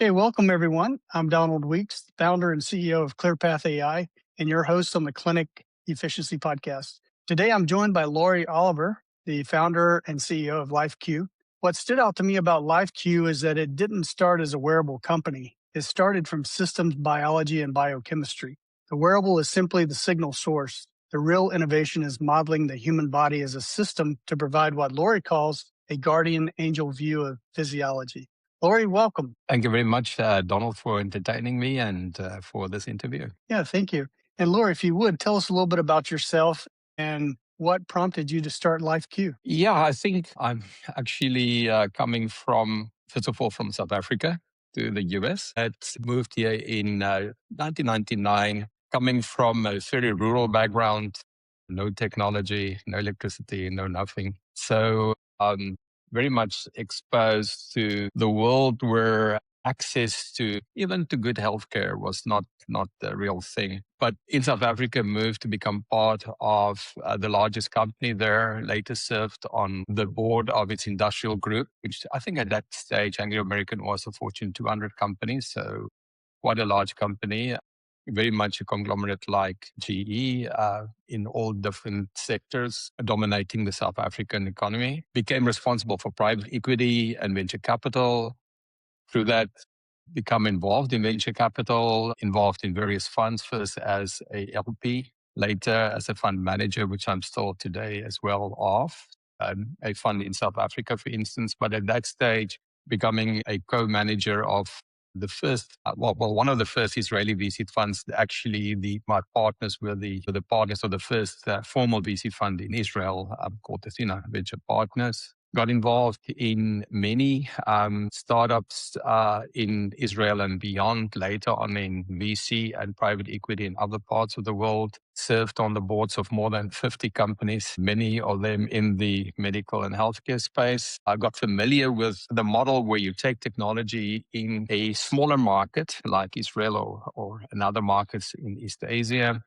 Okay, welcome everyone. I'm Donald Weeks, founder and CEO of ClearPath AI, and your host on the Clinic Efficiency Podcast. Today, I'm joined by Laurie Olivier, the founder and CEO of LifeQ. What stood out to me about LifeQ is that it didn't start as a wearable company. It started from systems biology and biochemistry. The wearable is simply the signal source. The real innovation is modeling the human body as a system to provide what Laurie calls a guardian angel view of physiology. Laurie, welcome. Thank you very much, Donald, for entertaining me and for this interview. Yeah, thank you. And Laurie, if you would, tell us a little bit about yourself and what prompted you to start LifeQ. Yeah, I think I'm actually coming from, first of all, from South Africa to the US. I moved here in 1999, coming from a very rural background, no technology, no electricity, no nothing. So very much exposed to the world where access to even to good healthcare was not the real thing. But in South Africa, moved to become part of the largest company there. Later served on the board of its industrial group, which I think at that stage Anglo American was a Fortune 200 company, so quite a large company. Very much a conglomerate like GE in all different sectors, dominating the South African economy. Became responsible for private equity and venture capital. Through that, become involved in venture capital, involved in various funds, first as a LP, later as a fund manager, which I'm still today as well of. A fund in South Africa, for instance, but at that stage, becoming a co-manager of the first, one of the first Israeli VC funds. Actually, my partners were the partners of the first formal VC fund in Israel, called Athena Venture Partners. Got involved in many startups in Israel and beyond, later on in VC and private equity in other parts of the world. Served on the boards of more than 50 companies, many of them in the medical and healthcare space. I got familiar with the model where you take technology in a smaller market like Israel or another markets in East Asia,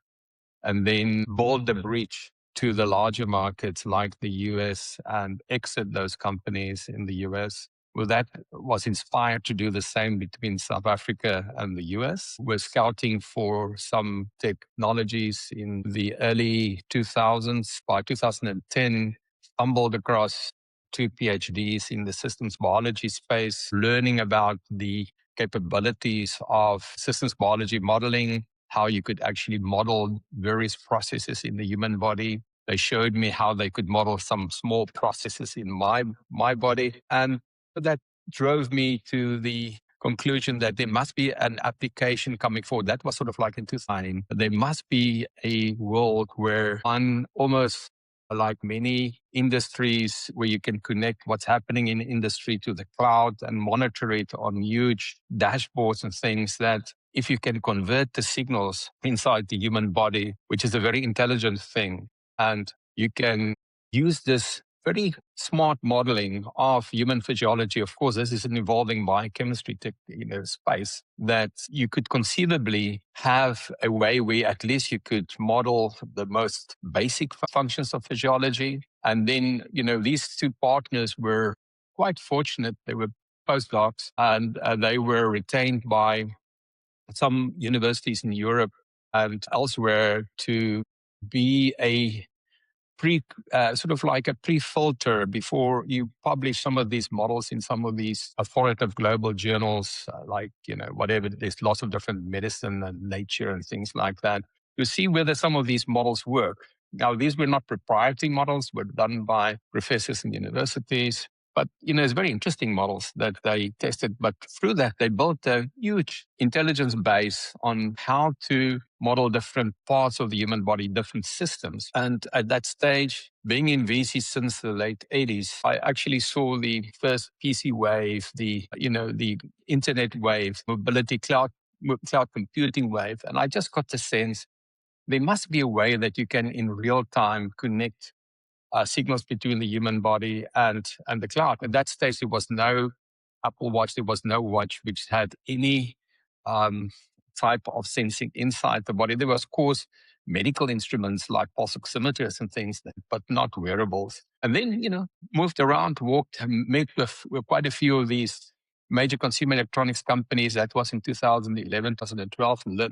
and then build the bridge to the larger markets like the US and exit those companies in the US. Well, that was inspired to do the same between South Africa and the US. We're scouting for some technologies in the early 2000s. By 2010, stumbled across 2 PhDs in the systems biology space, learning about the capabilities of systems biology modeling, how you could actually model various processes in the human body. They showed me how they could model some small processes in my body. And that drove me to the conclusion that there must be an application coming forward. That was sort of like in 2009. There must be a world where one almost like many industries where you can connect what's happening in industry to the cloud and monitor it on huge dashboards and things, that if you can convert the signals inside the human body, which is a very intelligent thing, and you can use this very smart modeling of human physiology. Of course, this is an evolving biochemistry space, that you could conceivably have a way where at least you could model the most basic functions of physiology. And then, these two partners were quite fortunate. They were postdocs, and they were retained by some universities in Europe and elsewhere to be a sort of like a pre-filter before you publish some of these models in some of these authoritative global journals, like, whatever. There's lots of different medicine and nature and things like that, to see whether some of these models work. Now, these were not proprietary models, were done by professors in universities. But, it's very interesting models that they tested. But through that, they built a huge intelligence base on how to model different parts of the human body, different systems. And at that stage, being in VC since the late 80s, I actually saw the first PC wave, the internet wave, mobility cloud computing wave. And I just got the sense there must be a way that you can in real time connect signals between the human body and the cloud. At that stage, there was no Apple Watch. There was no watch which had any type of sensing inside the body. There was, of course, medical instruments like pulse oximeters and things, but not wearables. And then, moved around, walked, met with quite a few of these major consumer electronics companies. That was in 2011, 2012, and then,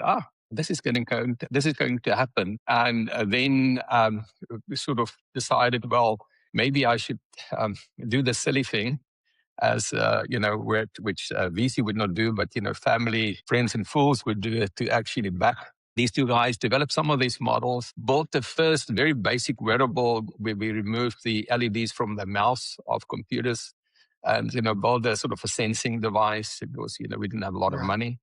this is going to happen. And then we sort of decided, well, maybe I should do the silly thing, as which VC would not do, but family, friends, and fools would do it, to actually back these two guys, developed some of these models, built the first very basic wearable where we removed the LEDs from the mouse of computers, and built a sort of a sensing device. It was we didn't have a lot of money,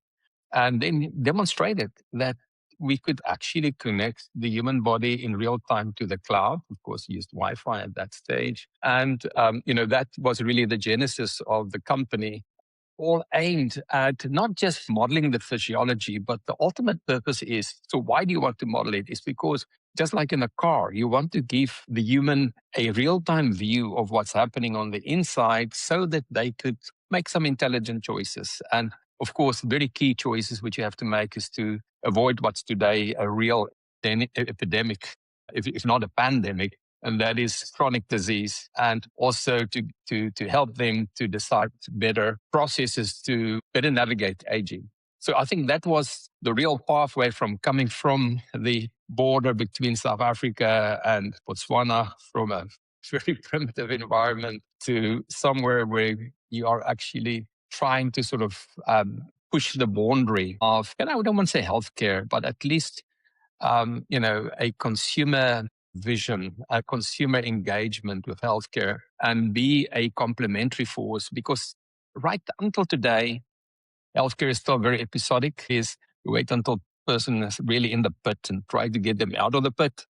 and then demonstrated that we could actually connect the human body in real time to the cloud. Of course, used Wi-Fi at that stage. And, that was really the genesis of the company, all aimed at not just modeling the physiology, but the ultimate purpose is, so why do you want to model it? It's because just like in a car, you want to give the human a real-time view of what's happening on the inside so that they could make some intelligent choices. And of course, very key choices which you have to make is to avoid what's today a real epidemic, if not a pandemic, and that is chronic disease, and also to help them to decide better processes to better navigate aging. So I think that was the real pathway from coming from the border between South Africa and Botswana, from a very primitive environment to somewhere where you are actually trying to sort of push the boundary of, and I don't want to say healthcare, but at least, a consumer vision, a consumer engagement with healthcare, and be a complementary force. Because right until today, healthcare is still very episodic. Is you wait until the person is really in the pit and try to get them out of the pit.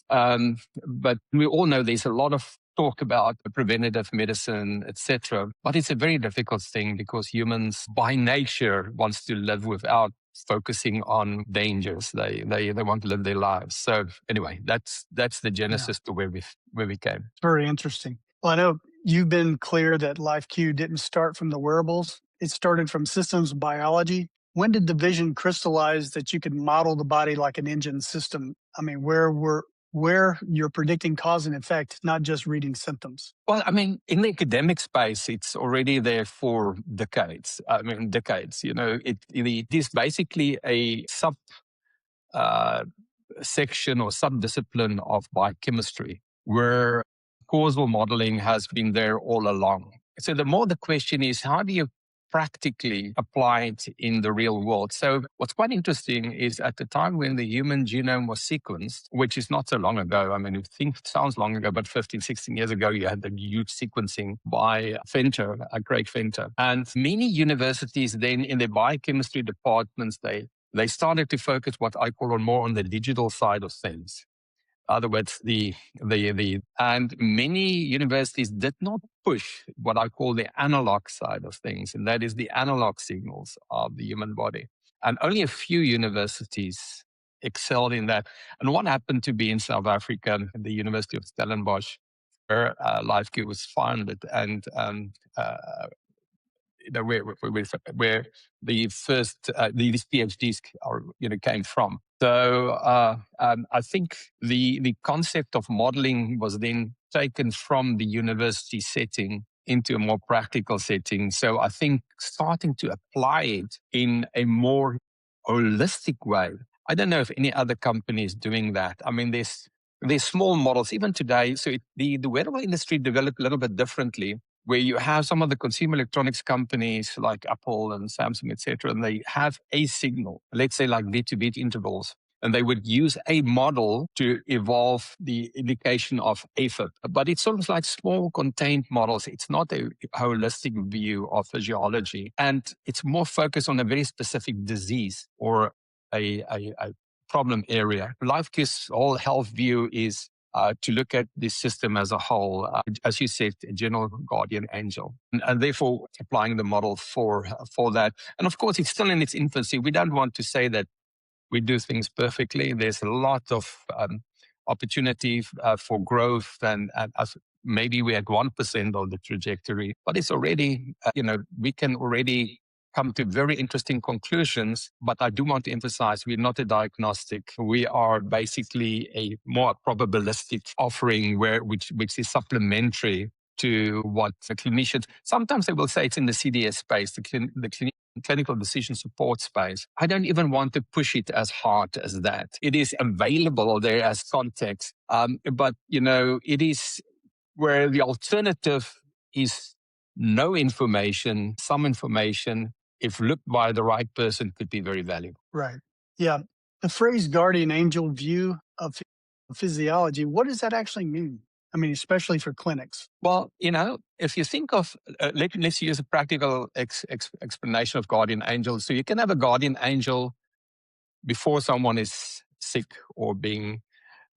But we all know there's a lot of talk about preventative medicine, etc. But it's a very difficult thing because humans by nature wants to live without focusing on dangers. They want to live their lives. So anyway, that's the genesis to where we came. Very interesting. Well, I know you've been clear that LifeQ didn't start from the wearables. It started from systems biology. When did the vision crystallize that you could model the body like an engine system? I mean, where you're predicting cause and effect, not just reading symptoms? Well, I mean, in the academic space, it's already there for decades. It is basically a sub section or subdiscipline of biochemistry where causal modeling has been there all along. So the question is, how do you practically apply it in the real world? So what's quite interesting is at the time when the human genome was sequenced, which is not so long ago, I mean, you think it sounds long ago, but 15, 16 years ago, you had the huge sequencing by Venter, Craig Venter. And many universities then in their biochemistry departments, they started to focus what I call more on the digital side of things. In other words, and many universities did not push what I call the analog side of things, and that is the analog signals of the human body. And only a few universities excelled in that. And one happened to be in South Africa, the University of Stellenbosch, where LifeQ was founded, and where the first these PhDs came from. So I think the concept of modeling was then taken from the university setting into a more practical setting. So I think starting to apply it in a more holistic way. I don't know if any other company is doing that. I mean, there's small models even today. So the wearable industry developed a little bit differently, where you have some of the consumer electronics companies like Apple and Samsung, etc., and they have a signal, let's say like beat-to-beat intervals, and they would use a model to evolve the indication of AFib. But it's sort of like small contained models. It's not a holistic view of physiology, and it's more focused on a very specific disease or a problem area. LifeQ's whole health view is to look at this system as a whole, as you said, a general guardian angel, and therefore applying the model for that. And of course, it's still in its infancy. We don't want to say that we do things perfectly. There's a lot of opportunity for growth, and maybe we're at 1% of the trajectory, but it's already, we can already come to very interesting conclusions. But I do want to emphasize, we're not a diagnostic. We are basically a more probabilistic offering which is supplementary to what the clinicians, sometimes they will say it's in the CDS space, the clinical decision support space. I don't even want to push it as hard as that. It is available there as context. But, it is where the alternative is no information, some information, if looked by the right person, could be very valuable. Right. Yeah. The phrase guardian angel view of physiology, what does that actually mean? I mean, especially for clinics. Well, if you think of, let's use a practical explanation of guardian angel. So you can have a guardian angel before someone is sick or being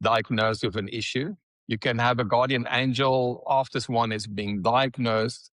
diagnosed with an issue. You can have a guardian angel after one is being diagnosed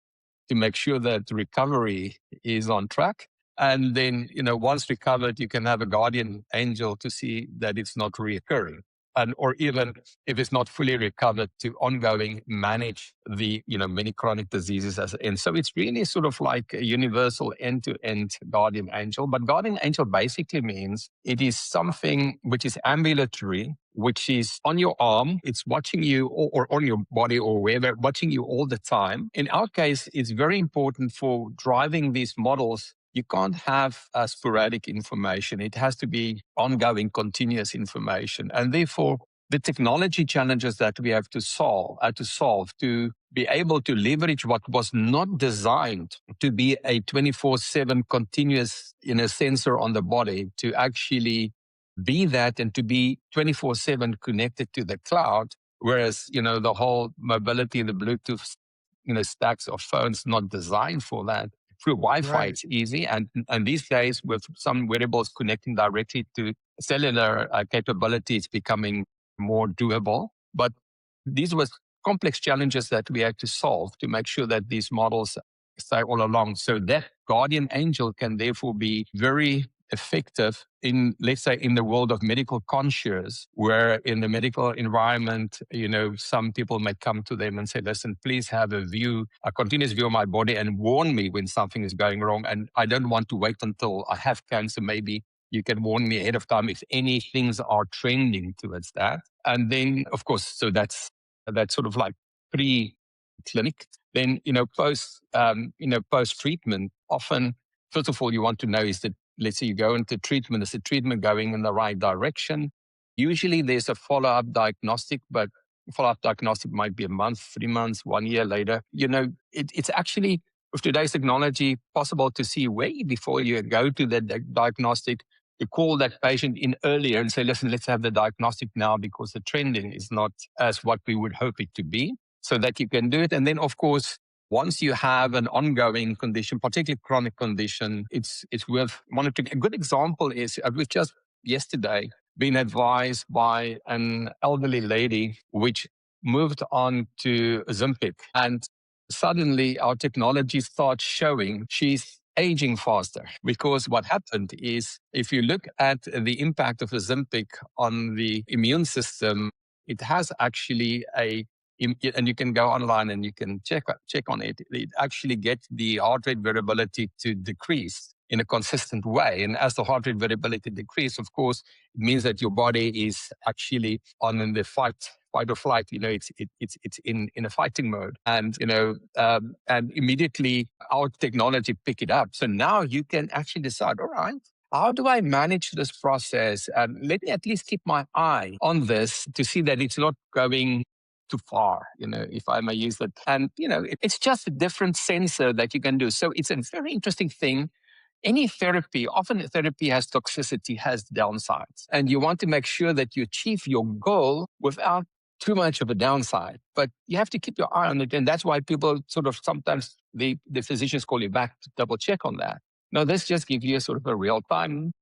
to make sure that recovery is on track. And then, once recovered, you can have a guardian angel to see that it's not reoccurring. And, or even if it's not fully recovered, to ongoing manage the, many chronic diseases and so it's really sort of like a universal end-to-end guardian angel. But guardian angel basically means it is something which is ambulatory, which is on your arm. It's watching you or on your body or wherever, watching you all the time. In our case, it's very important for driving these models. You can't have sporadic information. It has to be ongoing, continuous information. And therefore, the technology challenges that we have to solve to be able to leverage what was not designed to be a 24/7 continuous, sensor on the body, to actually be that and to be 24/7 connected to the cloud. Whereas, the whole mobility, the Bluetooth, stacks of phones not designed for that. Through Wi-Fi, Right. it's easy. And these days, with some wearables connecting directly to cellular capability, it's becoming more doable. But these were complex challenges that we had to solve to make sure that these models stay all along. So that guardian angel can therefore be very effective in, let's say, in the world of medical concierge, where in the medical environment, some people might come to them and say, listen, please have a continuous view of my body and warn me when something is going wrong. And I don't want to wait until I have cancer. Maybe you can warn me ahead of time if any things are trending towards that. And then, of course, so that's sort of like pre-clinic. Then, post-treatment, often, first of all, you want to know is that, let's say you go into treatment, is the treatment going in the right direction? Usually there's a follow-up diagnostic, but follow-up diagnostic might be a month, 3 months, 1 year later. It's actually, with today's technology, possible to see way before you go to the diagnostic, to call that patient in earlier and say, listen, let's have the diagnostic now because the trending is not as what we would hope it to be, so that you can do it. And then, of course, once you have an ongoing condition, particularly chronic condition, it's worth monitoring. A good example is we've just yesterday been advised by an elderly lady which moved on to Ozempic. And suddenly our technology starts showing she's aging faster, because what happened is, if you look at the impact of Ozempic on the immune system, it has actually and you can go online and you can check on it. It actually gets the heart rate variability to decrease in a consistent way. And as the heart rate variability decreases, of course, it means that your body is actually on the fight or flight. It's in a fighting mode, and and immediately our technology pick it up. So now you can actually decide, all right, how do I manage this process? And let me at least keep my eye on this to see that it's not going too far, if I may use that. And, it's just a different sensor that you can do. So it's a very interesting thing. Any therapy, often therapy has toxicity, has downsides. And you want to make sure that you achieve your goal without too much of a downside. But you have to keep your eye on it. And that's why people sort of sometimes the physicians call you back to double check on that. No, this just gives you a sort of a real-time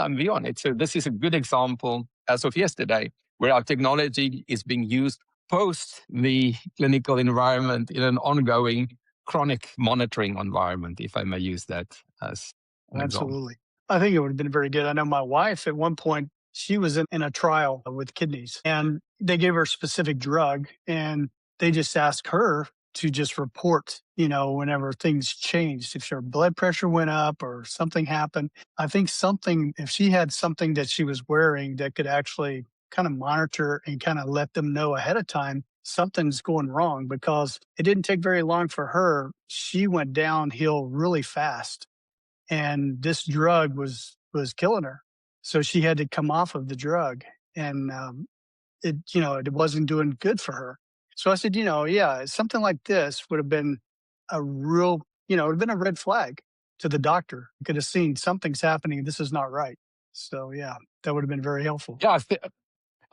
view on it. So this is a good example as of yesterday, where our technology is being used post the clinical environment in an ongoing chronic monitoring environment, if I may use that as an example. Absolutely. I think it would have been very good. I know my wife at one point, she was in a trial with kidneys, and they gave her a specific drug, and they just asked her to just report, whenever things changed, if her blood pressure went up or something happened. I think if she had something that she was wearing that could actually kind of monitor and kind of let them know ahead of time, something's going wrong, because it didn't take very long for her. She went downhill really fast, and this drug was killing her. So she had to come off of the drug, and it wasn't doing good for her. So I said, yeah, something like this would have been a real, it would have been a red flag to the doctor. You could have seen something's happening. This is not right. So yeah, that would have been very helpful. Yeah,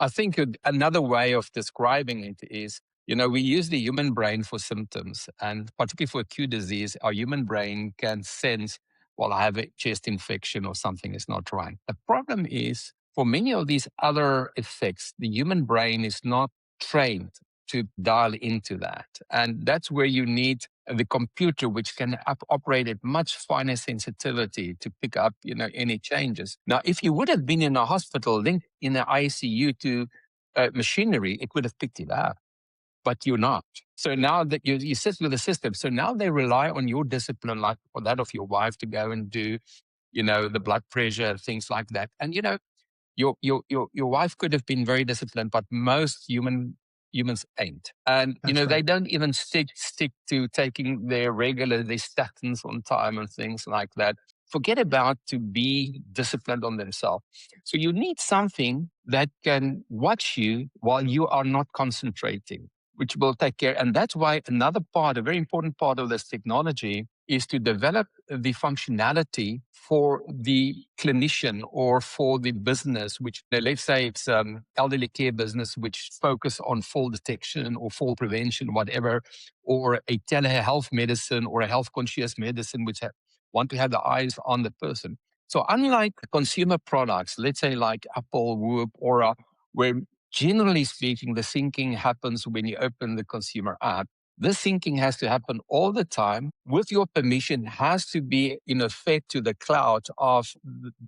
I think another way of describing it is, we use the human brain for symptoms, and particularly for acute disease, our human brain can sense, well, I have a chest infection or something is not right. The problem is, for many of these other effects, the human brain is not trained to dial into that. And that's where you need the computer, which can operate at much finer sensitivity to pick up, any changes. Now, if you would have been in a hospital linked in the ICU to machinery, it would have picked it up, but you're not. So now that you sit with the system, so now they rely on your discipline, like or that of your wife, to go and do, the blood pressure, things like that. And your wife could have been very disciplined, but most humans ain't. And That's they right. don't even stick to taking their statins on time and things like that. Forget about to be disciplined on themselves. So you need something that can watch you while you are not concentrating, which will take care. And that's why another part, a very important part of this technology, is to develop the functionality for the clinician or for the business, which let's say it's elderly care business, which focus on fall detection or fall prevention, whatever, or a telehealth medicine or a health conscious medicine, which want to have the eyes on the person. So unlike consumer products, let's say like Apple, Whoop, Aura, where generally speaking, the syncing happens when you open the consumer app, this syncing has to happen all the time with your permission, has to be fed to the cloud of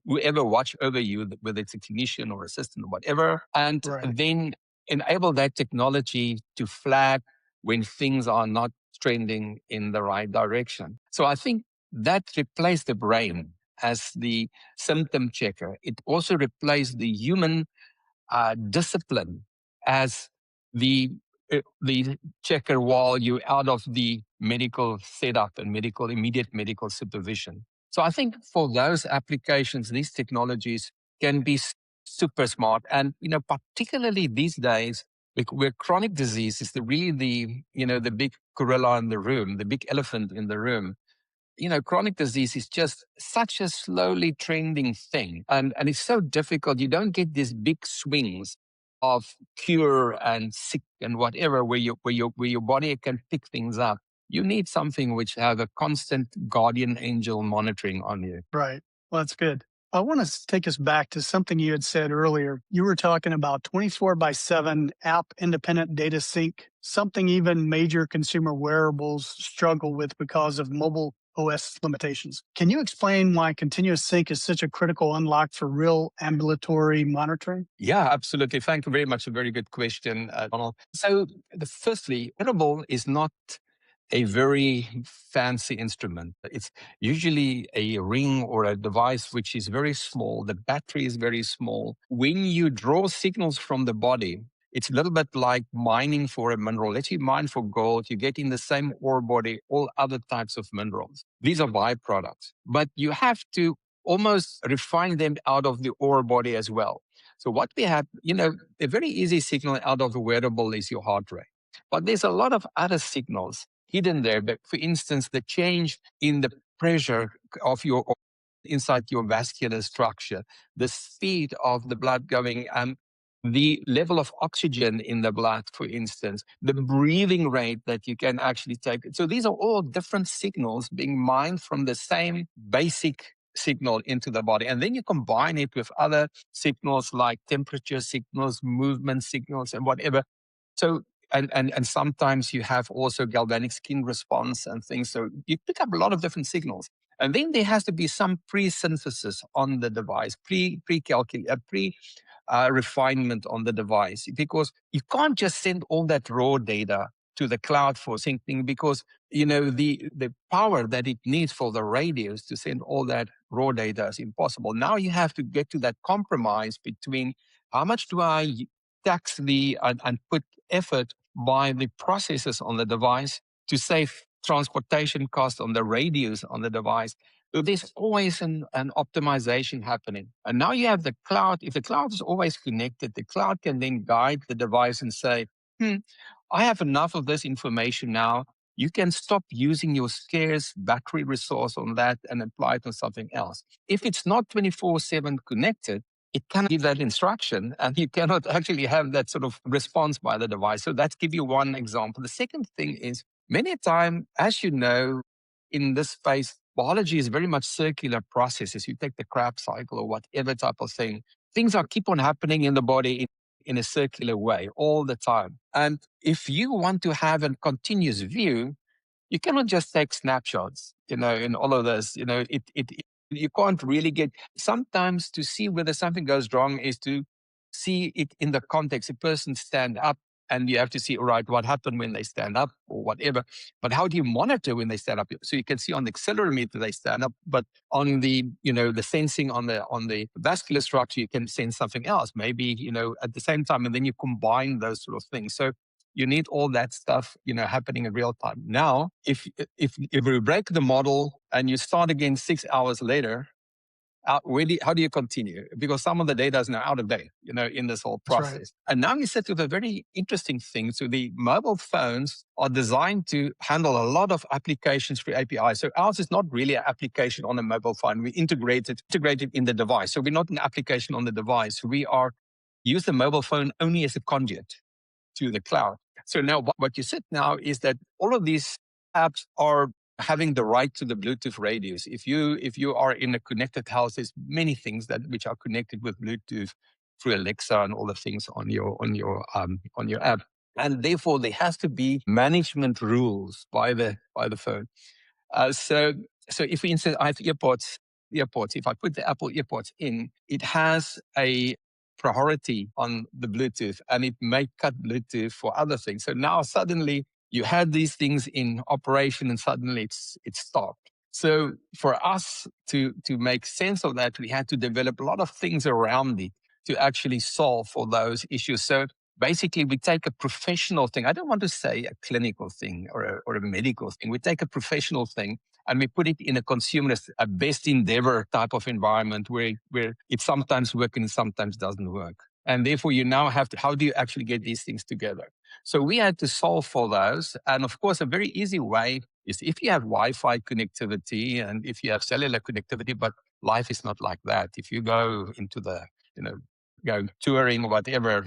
whoever watch over you, whether it's a clinician or assistant or whatever, and Right. then enable that technology to flag when things are not trending in the right direction. So I think that replaced the brain as the symptom checker. It also replaced the human discipline as the checker while you're out of the medical setup and immediate medical supervision. So I think for those applications, these technologies can be super smart, and particularly these days, where chronic disease is really the big gorilla in the room, the big elephant in the room. Chronic disease is just such a slowly trending thing. And it's so difficult. You don't get these big swings of cure and sick and whatever, where your body can pick things up. You need something which have a constant guardian angel monitoring on you. Right. Well, that's good. I want to take us back to something you had said earlier. You were talking about 24 by 7 app independent data sync, something even major consumer wearables struggle with because of mobile OS limitations. Can you explain why continuous sync is such a critical unlock for real ambulatory monitoring? Yeah, absolutely. Thank you very much. A very good question, Donald. So, firstly, wearable is not a very fancy instrument. It's usually a ring or a device which is very small. The battery is very small. When you draw signals from the body, it's a little bit like mining for a mineral. Let's say mine for gold, you get in the same ore body all other types of minerals. These are byproducts, but you have to almost refine them out of the ore body as well. So what we have, a very easy signal out of the wearable is your heart rate. But there's a lot of other signals hidden there. But for instance, the change in the pressure of your inside your vascular structure, the speed of the blood going, the level of oxygen in the blood, for instance, the breathing rate that you can actually take. So these are all different signals being mined from the same basic signal into the body. And then you combine it with other signals like temperature signals, movement signals, and whatever. So and sometimes you have also galvanic skin response and things. So you pick up a lot of different signals. And then there has to be some pre-synthesis on the device, refinement on the device, because you can't just send all that raw data to the cloud for syncing, because the power that it needs for the radios to send all that raw data is impossible. Now you have to get to that compromise between how much do I tax and put effort by the processors on the device to save transportation costs on the radios on the device. So there's always an optimization happening. And now you have the cloud. If the cloud is always connected, the cloud can then guide the device and say, I have enough of this information now. You can stop using your scarce battery resource on that and apply it on something else. If it's not 24/7 connected, it cannot give that instruction and you cannot actually have that sort of response by the device. So that's give you one example. The second thing is many a time, as you know, in this space, biology is very much circular processes. You take the Krebs cycle or whatever type of thing. Things are keep on happening in the body in a circular way all the time. And if you want to have a continuous view, you cannot just take snapshots, in all of this. You can't really get, sometimes to see whether something goes wrong is to see it in the context. A person stand up and you have to see, all right, what happened when they stand up or whatever. But how do you monitor when they stand up? So you can see on the accelerometer they stand up, but on the, the sensing on the vascular structure, you can sense something else, maybe, at the same time, and then you combine those sort of things. So you need all that stuff, happening in real time. Now, if we break the model and you start again 6 hours later, how do you continue? Because some of the data is now out of date, in this whole process. Right. And now you set with a very interesting thing. So the mobile phones are designed to handle a lot of applications through APIs. So ours is not really an application on a mobile phone. We integrate it in the device. So we're not an application on the device. We use the mobile phone only as a conduit to the cloud. So now what you said now is that all of these apps are having the right to the Bluetooth radios. If you are in a connected house, there's many things which are connected with Bluetooth through Alexa and all the things on your app. And therefore there has to be management rules by the phone. So if for instance I have earpods, if I put the Apple earpods in, it has a priority on the Bluetooth and it may cut Bluetooth for other things. So now suddenly you had these things in operation and suddenly it's stopped. So for us to make sense of that, we had to develop a lot of things around it to actually solve for those issues. So basically, we take a professional thing. I don't want to say a clinical thing or a medical thing. We take a professional thing and we put it in a consumerist, a best endeavor type of environment where it sometimes works and sometimes doesn't work. And therefore, you now have to, how do you actually get these things together? So we had to solve for those. And of course, a very easy way is if you have Wi-Fi connectivity and if you have cellular connectivity, but life is not like that. If you go into the, go touring or whatever,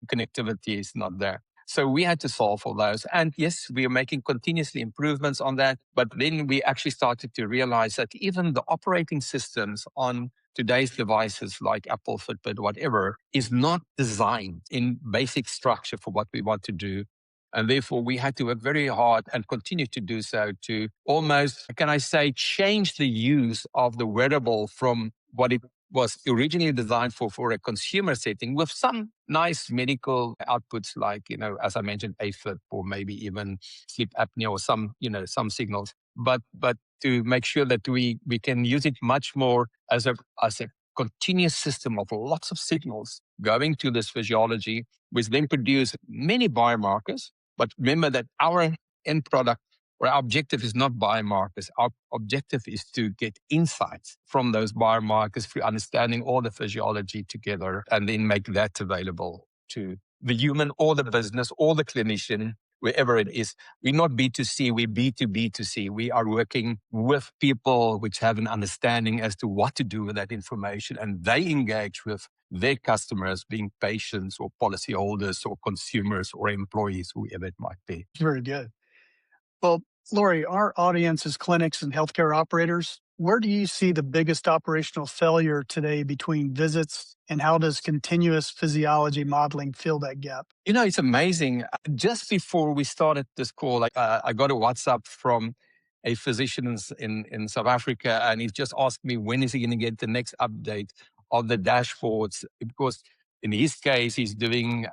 connectivity is not there. So we had to solve for those. And yes, we are making continuously improvements on that. But then we actually started to realize that even the operating systems on today's devices like Apple, Fitbit, whatever, is not designed in basic structure for what we want to do. And therefore, we had to work very hard and continue to do so to almost, can I say, change the use of the wearable from what it was originally designed for a consumer setting with some nice medical outputs like, as I mentioned, AFib or maybe even sleep apnea or some signals. But to make sure that we can use it much more as a continuous system of lots of signals going to this physiology, which then produce many biomarkers. But remember that our end product or our objective is not biomarkers. Our objective is to get insights from those biomarkers through understanding all the physiology together and then make that available to the human or the business or the clinician, wherever it is. We're not B2C, we're B2B2C. We are working with people which have an understanding as to what to do with that information, and they engage with their customers, being patients or policyholders or consumers or employees, whoever it might be. Very good. Well, Laurie, our audience is clinics and healthcare operators. Where do you see the biggest operational failure today between visits, and how does continuous physiology modeling fill that gap? It's amazing. Just before we started this call, I got a WhatsApp from a physician in South Africa, and he just asked me when is he going to get the next update of the dashboards, because In his case, he's doing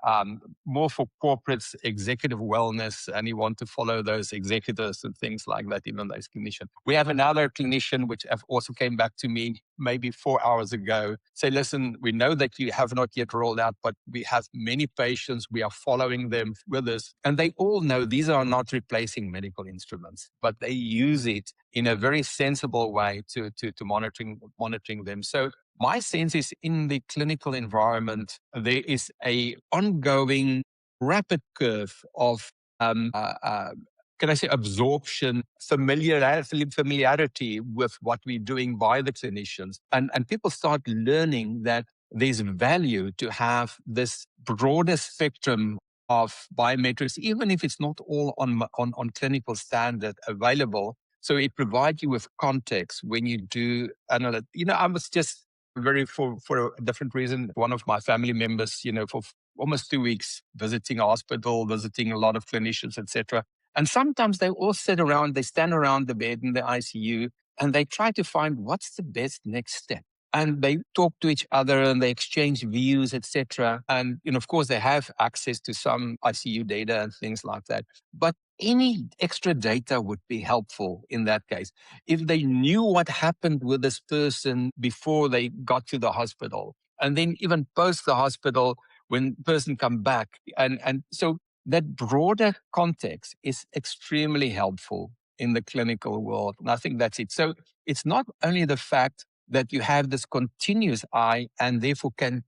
more for corporate executive wellness, and he wants to follow those executives and things like that, even though he's clinician. We have another clinician, which have also came back to me maybe 4 hours ago, say, listen, we know that you have not yet rolled out, but we have many patients. We are following them with this. And they all know these are not replacing medical instruments, but they use it in a very sensible way to monitoring them. So my sense is in the clinical environment, there is a ongoing rapid curve of, can I say, absorption, familiarity with what we're doing by the clinicians. And people start learning that there's value to have this broader spectrum of biometrics, even if it's not all on clinical standard available. So it provides you with context when you do analyze. I was just for a different reason. One of my family members, for almost 2 weeks, visiting a hospital, visiting a lot of clinicians, etc. And sometimes they all stand around the bed in the ICU, and they try to find what's the best next step. And they talk to each other and they exchange views, etc. And of course, they have access to some ICU data and things like that. But any extra data would be helpful in that case. If they knew what happened with this person before they got to the hospital, and then even post the hospital when the person come back. And so that broader context is extremely helpful in the clinical world. And I think that's it. So it's not only the fact that you have this continuous eye and therefore can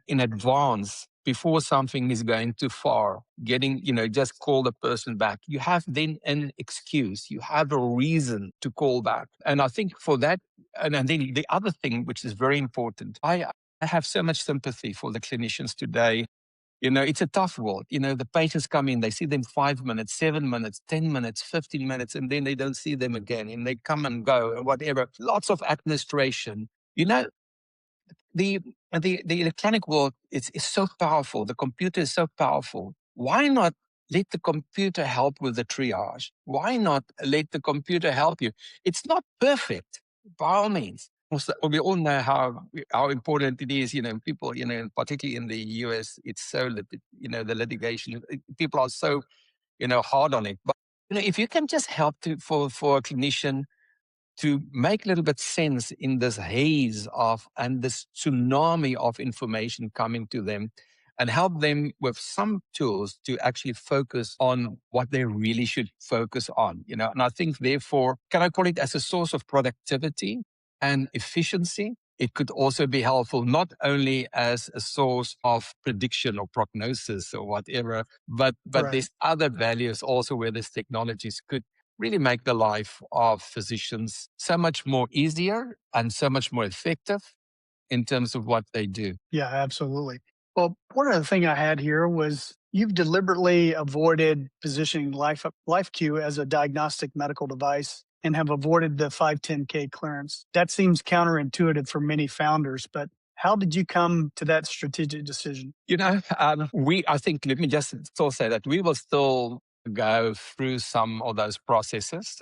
in advance before something is going too far, just call the person back. You have then an excuse. You have a reason to call back. And I think for that, and then the other thing, which is very important, I have so much sympathy for the clinicians today. It's a tough world. The patients come in, they see them 5 minutes, 7 minutes, 10 minutes, 15 minutes, and then they don't see them again. And they come and go and whatever. Lots of administration. The electronic world is so powerful. The computer is so powerful. Why not let the computer help with the triage? Why not let the computer help you? It's not perfect, by all means. We all know how important it is. People, particularly in the US, it's so, the litigation, people are so, hard on it. But, if you can just help for a clinician to make a little bit sense in this haze and this tsunami of information coming to them, and help them with some tools to actually focus on what they really should focus on. And I think therefore, can I call it as a source of productivity and efficiency? It could also be helpful, not only as a source of prediction or prognosis or whatever, but Right. there's other values also where these technologies could really make the life of physicians so much more easier and so much more effective in terms of what they do. Yeah, absolutely. Well, one other thing I had here was you've deliberately avoided positioning LifeQ as a diagnostic medical device and have avoided the 510K clearance. That seems counterintuitive for many founders, but how did you come to that strategic decision? I think, let me just still say that we will still go through some of those processes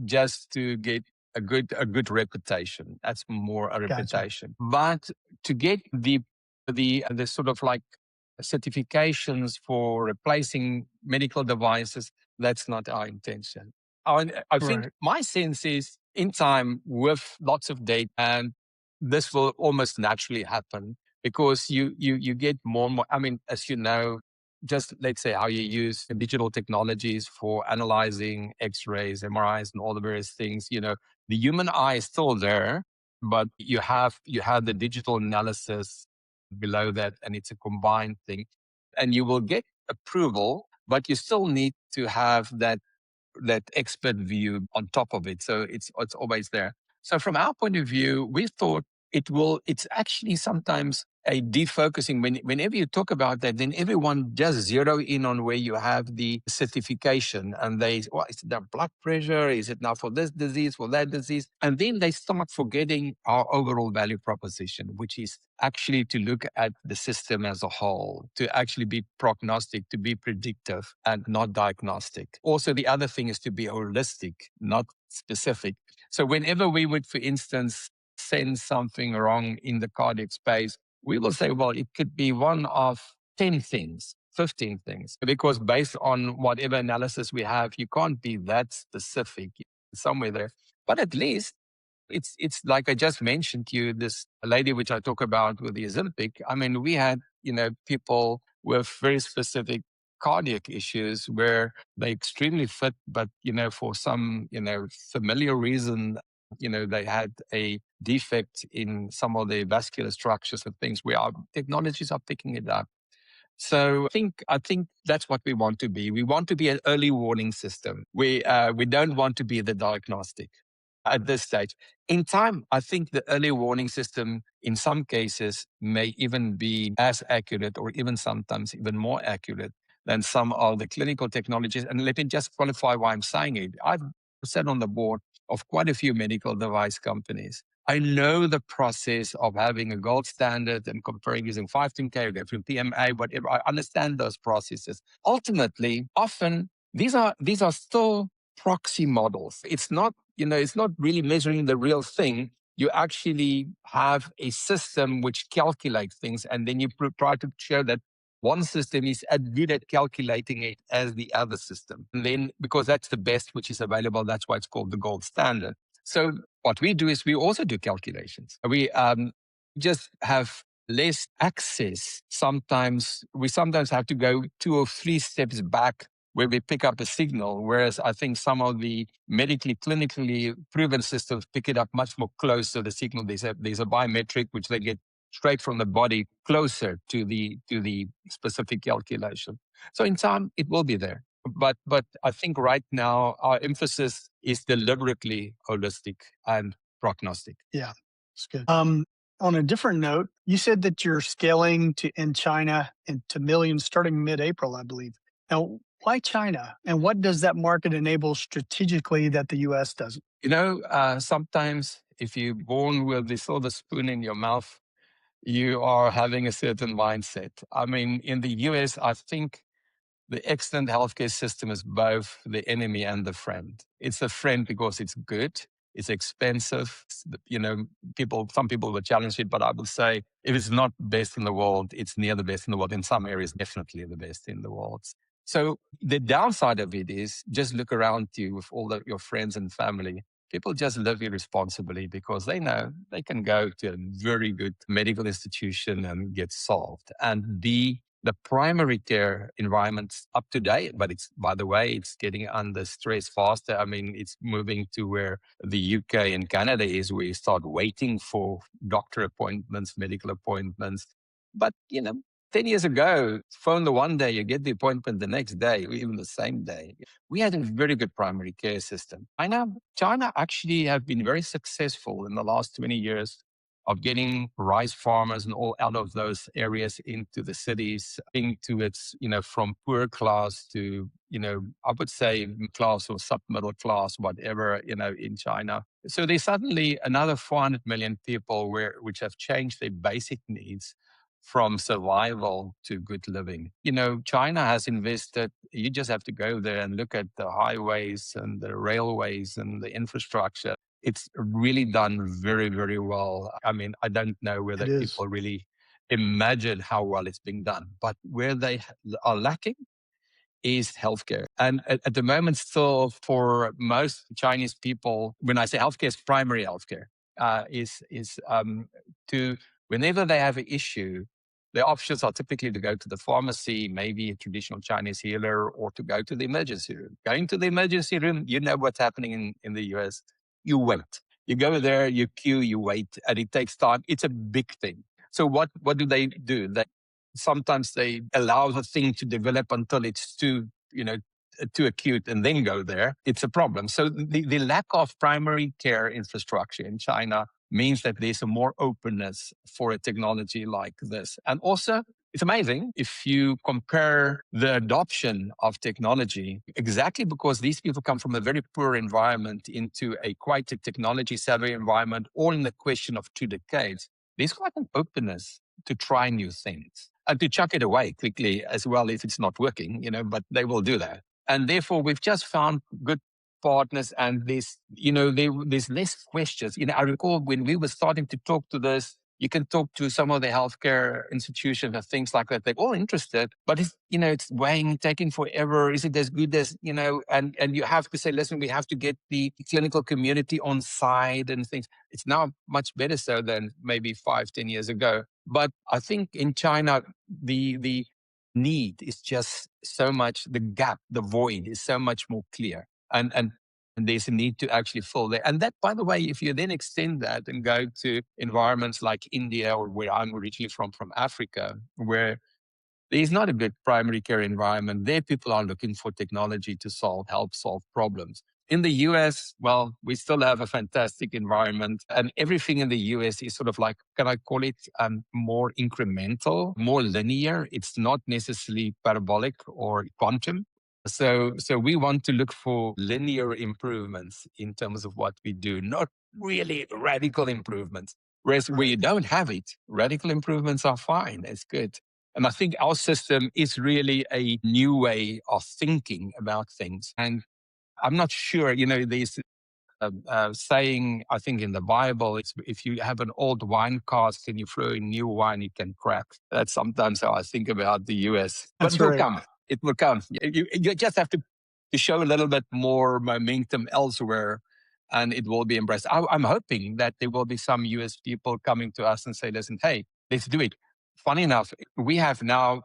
just to get a good reputation. That's more a reputation. But to get the sort of like certifications for replacing medical devices, that's not our intention. I think my sense is in time with lots of data, and this will almost naturally happen because you get more and more. I mean, as you know, just let's say how you use digital technologies for analyzing X-rays, MRIs, and all the various things. The human eye is still there, but you have the digital analysis below that, and it's a combined thing, and you will get approval, but you still need to have that expert view on top of it. So it's always there. So from our point of view, we thought it's actually sometimes a defocusing. Whenever you talk about that, then everyone just zero in on where you have the certification, and is it their blood pressure? Is it now for this disease, for that disease? And then they start forgetting our overall value proposition, which is actually to look at the system as a whole, to actually be prognostic, to be predictive and not diagnostic. Also, the other thing is to be holistic, not specific. So whenever we would, for instance, sense something wrong in the cardiac space, we will say, well, it could be one of 10 things, 15 things, because based on whatever analysis we have, you can't be that specific somewhere there. But at least it's like I just mentioned to you, this lady which I talk about with the Ozempic. I mean, we had, people with very specific cardiac issues where they're extremely fit, but, for some, familiar reason, they had a defect in some of the vascular structures and things where our technologies are picking it up. So I think that's what we want to be. We want to be an early warning system. We don't want to be the diagnostic at this stage. In time, I think the early warning system in some cases may even be as accurate or even sometimes even more accurate than some of the clinical technologies. And let me just qualify why I'm saying it. I've sat on the board of quite a few medical device companies. I know the process of having a gold standard and comparing using 510K or different PMA, whatever. I understand those processes. Ultimately, often these are still proxy models. It's not, it's not really measuring the real thing. You actually have a system which calculates things, and then you try to show that one system is as good at calculating it as the other system. And then, because that's the best which is available, that's why it's called the gold standard. So what we do is we also do calculations. We just have less access. We sometimes have to go 2 or 3 steps back where we pick up a signal, whereas I think some of the medically, clinically proven systems pick it up much more close to the signal. There's a biometric which they get straight from the body closer to the specific calculation. So in time, it will be there. But I think right now our emphasis is deliberately holistic and prognostic. Yeah, that's good. On a different note, you said that you're scaling in China into millions starting mid-April, I believe. Now, why China? And what does that market enable strategically that the US doesn't? Sometimes if you're born with this silver spoon in your mouth, you are having a certain mindset. I mean, in the US, I think the excellent healthcare system is both the enemy and the friend. It's a friend because it's good, it's expensive. Some people will challenge it, but I would say if it's not best in the world, it's near the best in the world. In some areas, definitely the best in the world. So the downside of it is just look around you with all your friends and family. People just live irresponsibly because they know they can go to a very good medical institution and get solved. And the primary care environment's up to date, but by the way, it's getting under stress faster. I mean, it's moving to where the UK and Canada is, where you start waiting for doctor appointments, medical appointments. But, 10 years ago, phone the one day, you get the appointment the next day, or even the same day. We had a very good primary care system. China actually have been very successful in the last 20 years of getting rice farmers and all out of those areas into the cities, into its, from poor class to, I would say class or sub-middle class, whatever, in China. So there's suddenly another 400 million people which have changed their basic needs from survival to good living. China has invested, you just have to go there and look at the highways and the railways and the infrastructure. It's really done very, very well. I mean, I don't know whether people really imagine how well it's being done, but where they are lacking is healthcare. And at the moment, still for most Chinese people, when I say healthcare, is primary healthcare, is to whenever they have an issue, the options are typically to go to the pharmacy, maybe a traditional Chinese healer, or to go to the emergency room. Going to the emergency room, you know what's happening in the US. You wait. You go there, you queue, you wait, and it takes time. It's a big thing. So what do? Sometimes they allow the thing to develop until it's too acute and then go there. It's a problem. So the lack of primary care infrastructure in China means that there's a more openness for a technology like this. And also, it's amazing if you compare the adoption of technology, exactly because these people come from a very poor environment into a quite a technology savvy environment, all in the question of 2 decades. There's quite an openness to try new things and to chuck it away quickly as well if it's not working, but they will do that. And therefore, we've just found good partners and there's less questions. I recall when we were starting to talk to this, You can talk to some of the healthcare institutions and things like that. They're all interested, but it's weighing, taking forever. Is it as good as, and you have to say, listen, we have to get the clinical community on side and things. It's now much better so than maybe 5-10 years ago. But I think in China, the need is just so much, the gap, the void is so much more clear. And there's a need to actually fill there. And that, by the way, if you then extend that and go to environments like India or where I'm originally from Africa, where there's not a good primary care environment, there people are looking for technology to help solve problems. In the US, well, we still have a fantastic environment, and everything in the US is sort of like, can I call it more incremental, more linear? It's not necessarily parabolic or quantum. So we want to look for linear improvements in terms of what we do, not really radical improvements. Whereas where you don't have it, radical improvements are fine. It's good. And I think our system is really a new way of thinking about things. And I'm not sure, there's saying, I think in the Bible, it's if you have an old wine cask and you throw in new wine, it can crack. That's sometimes how I think about the US. But That's it will right. come. It will come. You just have to show a little bit more momentum elsewhere, and it will be embraced. I'm hoping that there will be some US people coming to us and say, listen, hey, let's do it. Funny enough, we have now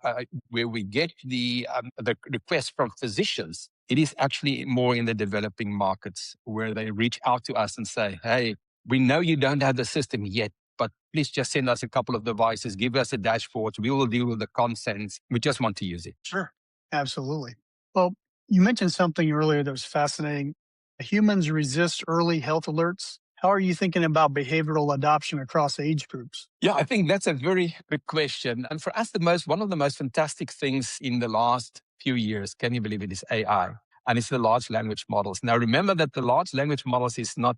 where we get the request from physicians. It is actually more in the developing markets where they reach out to us and say, hey, we know you don't have the system yet, but please just send us a couple of devices, give us a dashboard. We will deal with the consents. We just want to use it. Sure. Absolutely. Well, you mentioned something earlier that was fascinating. Humans resist early health alerts. How are you thinking about behavioral adoption across age groups? Yeah, I think that's a very good question. And for us, one of the most fantastic things in the last few years, can you believe it, is AI. And it's the large language models. Now, remember that the large language models it's not,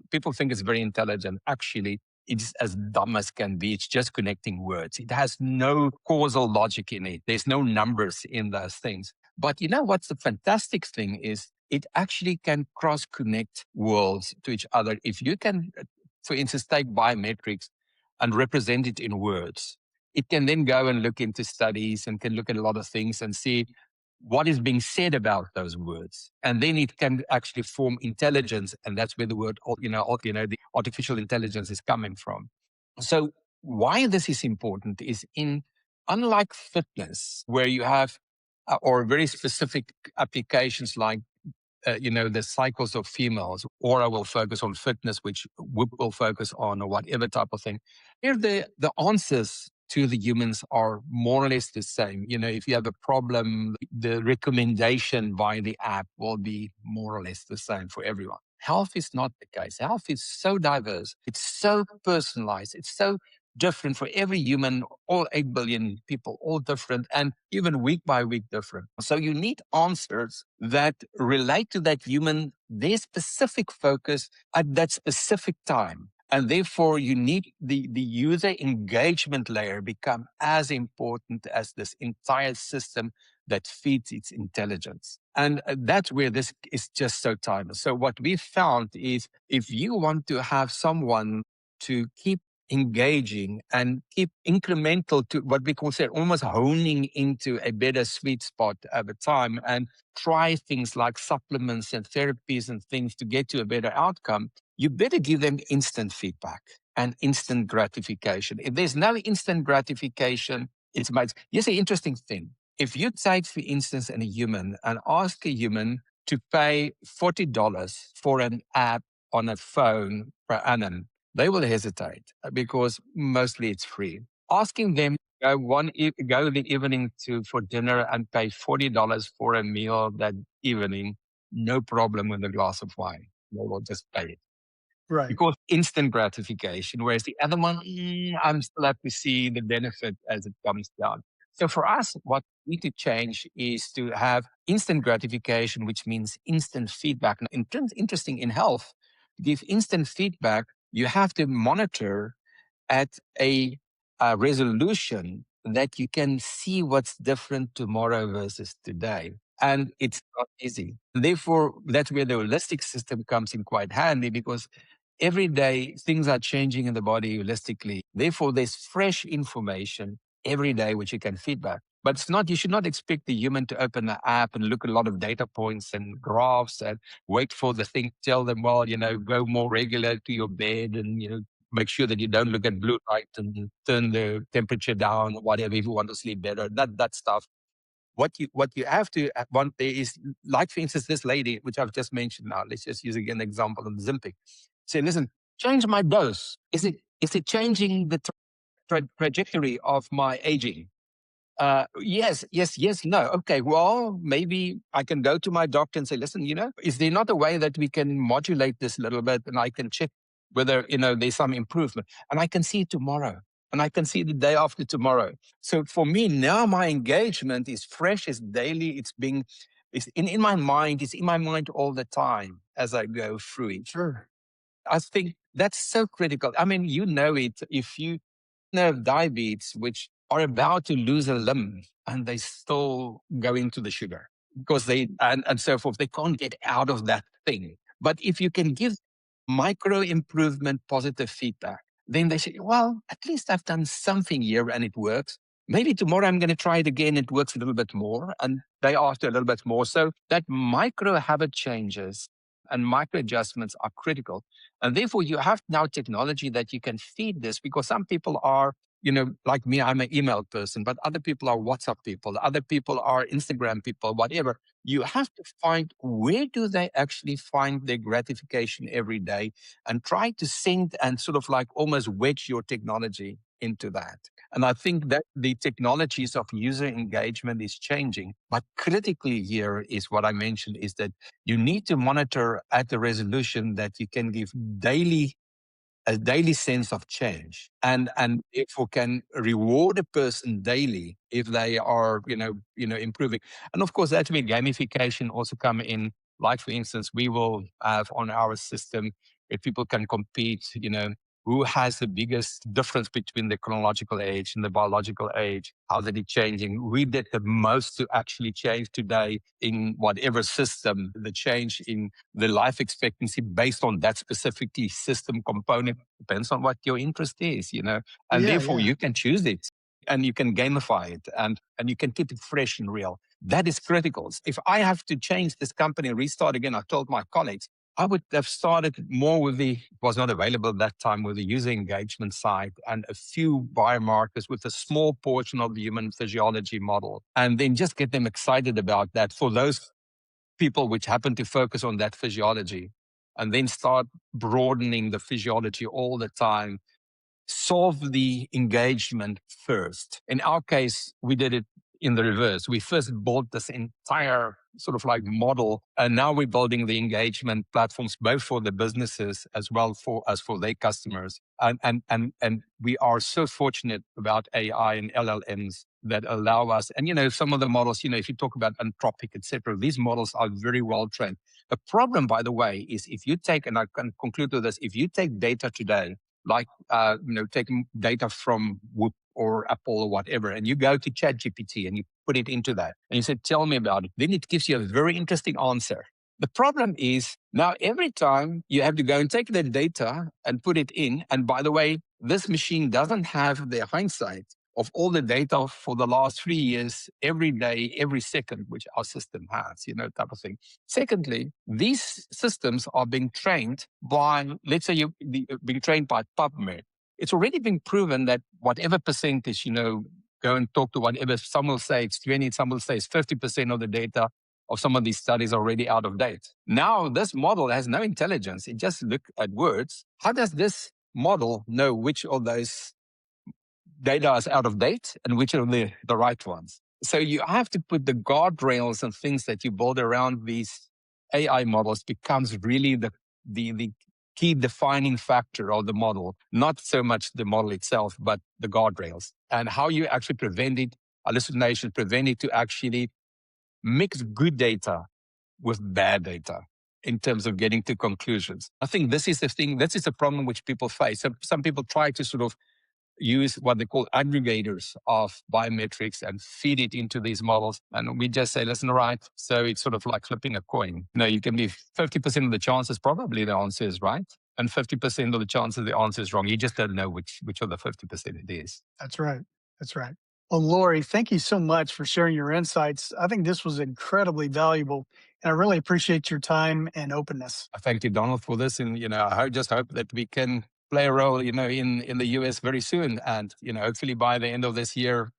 people think it's very intelligent. Actually, it's as dumb as can be. It's just connecting words. It has no causal logic in it. There's no numbers in those things. But you know what's the fantastic thing is it actually can cross-connect worlds to each other. If you can, for instance, take biometrics and represent it in words, it can then go and look into studies and can look at a lot of things and see what is being said about those words. And then it can actually form intelligence. And that's where the word, the artificial intelligence is coming from. So why this is important is unlike fitness, where you have, or very specific applications like the cycles of females, or I will focus on fitness, which Whoop will focus on, or whatever type of thing. Here, the answers to the humans are more or less the same. If you have a problem, the recommendation by the app will be more or less the same for everyone. Health is not the case. Health is so diverse. It's so personalized. It's so different for every human, all 8 billion people, all different, and even week by week different. So you need answers that relate to that human, their specific focus at that specific time. And therefore, you need the user engagement layer become as important as this entire system that feeds its intelligence. And that's where this is just so timeless. So what we found is if you want to have someone to keep engaging and keep incremental to what we consider almost honing into a better sweet spot over time and try things like supplements and therapies and things to get to a better outcome, you better give them instant feedback and instant gratification. If there's no instant gratification, it's about, here's an interesting thing. If you take, for instance, a human and ask a human to pay $40 for an app on a phone per annum, they will hesitate because mostly it's free. Asking them to go the evening for dinner and pay $40 for a meal that evening, no problem with a glass of wine. They will just pay it. Right. Because instant gratification, whereas the other one, I'm still have to see the benefit as it comes down. So for us, what we need to change is to have instant gratification, which means instant feedback. Now, interesting in health, to give instant feedback, you have to monitor at a resolution that you can see what's different tomorrow versus today. And it's not easy. Therefore, that's where the holistic system comes in quite handy because every day things are changing in the body holistically. Therefore, there's fresh information every day which you can feedback. But it's not, you should not expect the human to open the app and look at a lot of data points and graphs and wait for the thing to tell them, well, go more regular to your bed and, make sure that you don't look at blue light and turn the temperature down, whatever, if you want to sleep better, that stuff. What you have to want there is, like, for instance, this lady, which I've just mentioned now, let's just use again an example of Zimpic. Say, listen, change my dose. Is it changing the trajectory of my aging? Yes, no. Okay, well, maybe I can go to my doctor and say, listen, is there not a way that we can modulate this a little bit and I can check whether, there's some improvement, and I can see it tomorrow and I can see the day after tomorrow. So for me now, my engagement is fresh, it's daily, it's in my mind, it's in my mind all the time as I go through it. Sure. I think that's so critical. I mean, it if you have diabetes, which are about to lose a limb and they still go into the sugar because and so forth. They can't get out of that thing. But if you can give micro improvement positive feedback, then they say, well, at least I've done something here and it works. Maybe tomorrow I'm going to try it again. It works a little bit more, and day after a little bit more. So that micro habit changes and micro adjustments are critical. And therefore, you have now technology that you can feed this, because some people are, like me, I'm an email person, but other people are WhatsApp people, other people are Instagram people, whatever. You have to find, where do they actually find their gratification every day, and try to send and sort of like almost wedge your technology into that. And I think that the technologies of user engagement is changing. But critically here is what I mentioned, is that you need to monitor at the resolution that you can give a daily sense of change, and therefore can reward a person daily if they are improving. And of course, that's where gamification also come in. Like, for instance, we will have on our system, if people can compete, who has the biggest difference between the chronological age and the biological age, how that is changing. We did the most to actually change today in whatever system, the change in the life expectancy based on that specifically system component depends on what your interest is, and Yeah, therefore yeah. you can choose it and you can gamify it, and you can keep it fresh and real. That is critical. If I have to change this company and restart again, I told my colleagues, I would have started more with it was not available at that time, with the user engagement side and a few biomarkers with a small portion of the human physiology model, and then just get them excited about that for those people which happen to focus on that physiology, and then start broadening the physiology all the time. Solve the engagement first. In our case, we did it in the reverse. We first built this entire sort of like model, and now we're building the engagement platforms both for the businesses as well for their customers. And we are so fortunate about AI and LLMs that allow us. And some of the models, if you talk about Anthropic, etc., these models are very well trained. The problem, by the way, is if you take, and I can conclude with this, if you take data today, like taking data from Whoop or Apple or whatever, and you go to ChatGPT and you put it into that, and you say, "Tell me about it," then it gives you a very interesting answer. The problem is now every time you have to go and take that data and put it in, and by the way, this machine doesn't have the hindsight of all the data for the last 3 years, every day, every second, which our system has, type of thing. Secondly, these systems are being trained by, let's say, being trained by PubMed. It's already been proven that whatever percentage, go and talk to whatever, some will say it's 20, some will say it's 50% of the data of some of these studies are already out of date. Now, this model has no intelligence. It just looks at words. How does this model know which of those data is out of date and which are the right ones? So you have to put the guardrails and things that you build around these AI models becomes really the key defining factor of the model, not so much the model itself, but the guardrails and how you actually prevent it, hallucination, prevent it to actually mix good data with bad data in terms of getting to conclusions. I think this is the thing, this is a problem which people face. Some people try to sort of use what they call aggregators of biometrics and feed it into these models. And we just say, listen, right. So it's sort of like flipping a coin. You can be 50% of the chances, probably the answer is right. And 50% of the chances the answer is wrong. You just don't know which of the 50% it is. That's right. That's right. Well, Laurie, thank you so much for sharing your insights. I think this was incredibly valuable, and I really appreciate your time and openness. I thank you, Donald, for this. And, I just hope that we can play a role, in the US very soon. And, hopefully by the end of this year,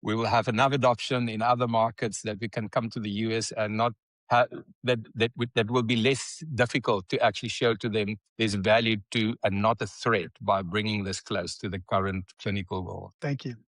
we will have enough adoption in other markets that we can come to the US and not that will be less difficult to actually show to them there's value to and not a threat by bringing this close to the current clinical world. Thank you.